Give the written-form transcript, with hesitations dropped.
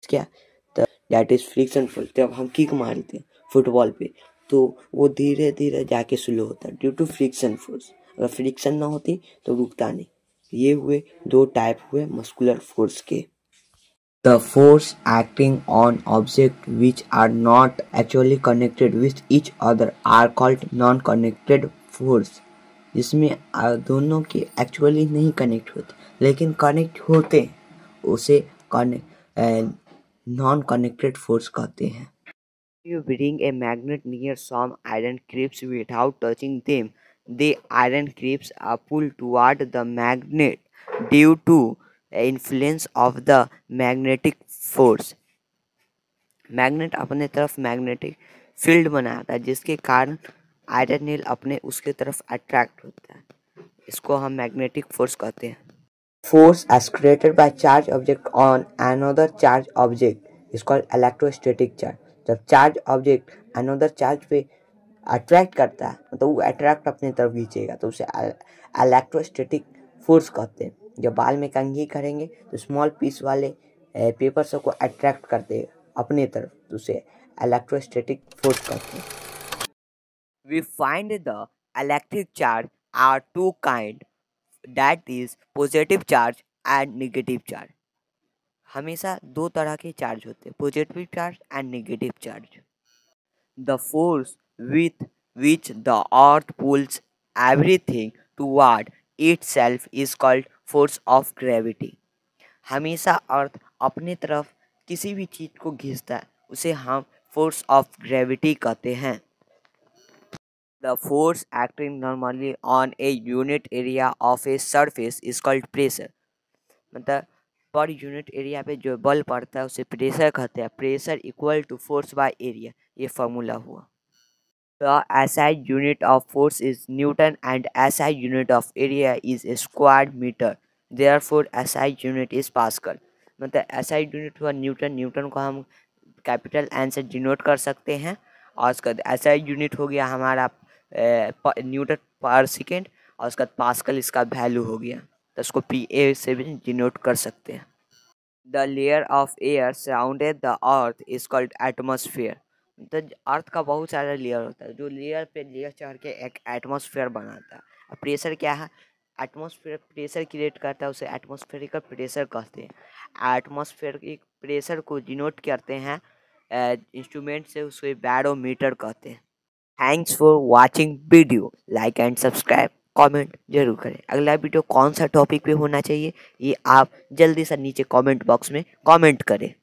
क्या that is friction force. जब हम किक मारते हैं फुटबॉल पे तो वो धीरे धीरे जाके स्लो होता है ड्यू टू फ्रिक्शन फोर्स। अगर फ्रिक्शन ना होती तो रुकता नहीं। ये हुए दो टाइप हुए मस्कुलर फोर्स के। The force acting on objects which are not actually connected with each other are called non-connected force। जिसमें दोनों के एक्चुअली नहीं कनेक्ट होते लेकिन कनेक्ट होते हैं उसे नॉन कनेक्टेड फोर्स कहते हैं। You bring a magnet near some iron clips without touching them, the iron clips are pulled toward the magnet due to influence of the magnetic force। Magnet अपने तरफ magnetic field बनाता है जिसके कारण iron नील अपने उसके तरफ अट्रैक्ट होता है। इसको हम मैग्नेटिक फोर्स कहते हैं। Force as created by charge object on another charge object is called electrostatic charge. जब चार्ज ऑब्जेक्ट अनदर चार्ज पे अट्रैक्ट करता है तो वो अट्रैक्ट अपनी तरफ खींचेगा तो उसे इलेक्ट्रोस्टैटिक फोर्स कहते हैं। जब बाल में कंघी करेंगे तो स्मॉल पीस वाले पेपर सबको अट्रैक्ट करते हैं अपने तरफ तो उसे इलेक्ट्रोस्टैटिक फोर्स कहते हैं। We find the electric charge are two kind, that is positive charge and negative charge। हमेशा दो तरह के चार्ज होते हैं, positive charge and negative charge. The force with which the earth pulls everything toward itself is called force of gravity। हमेशा अर्थ अपने तरफ किसी भी चीज को खींचता है उसे हम फोर्स ऑफ ग्रेविटी कहते हैं। The force acting normally on a unit area of a surface is called pressure. मतलब पर यूनिट एरिया पे जो बल पड़ता है उसे प्रेशर कहते हैं। Pressure equal to force by area, ये फॉर्मूला हुआ। The SI unit of force is newton and SI unit of area is square metre, therefore SI unit is pascal. मतलब एसआई यूनिट हुआ न्यूटन, न्यूटन को हम capital N से denote कर सकते हैं और उसका एसआई यूनिट हो गया हमारा न्यूटन पर सेकेंड और उसका पास्कल इसका वैल्यू हो गया तो उसको पी ए से भी डिनोट कर सकते हैं। The layer of air surrounded the earth is called atmosphere. तो अर्थ का बहुत सारा लेयर होता है जो लेयर पे लेयर चढ़ के एक एटमॉस्फेयर बनाता है। प्रेशर क्या है, एटमॉस्फेयर प्रेशर क्रिएट करता है उसे एटमॉस्फेरिक प्रेशर कहते हैं। एटमॉस्फेरिक प्रेशर को डिनोट करते हैं इंस्ट्रूमेंट से, उसे बैरोमीटर कहते हैं। Thanks for watching video, like and subscribe, comment जरूर करें। अगला वीडियो कौन सा टॉपिक पे होना चाहिए ये आप जल्दी से नीचे कमेंट बॉक्स में कमेंट करें।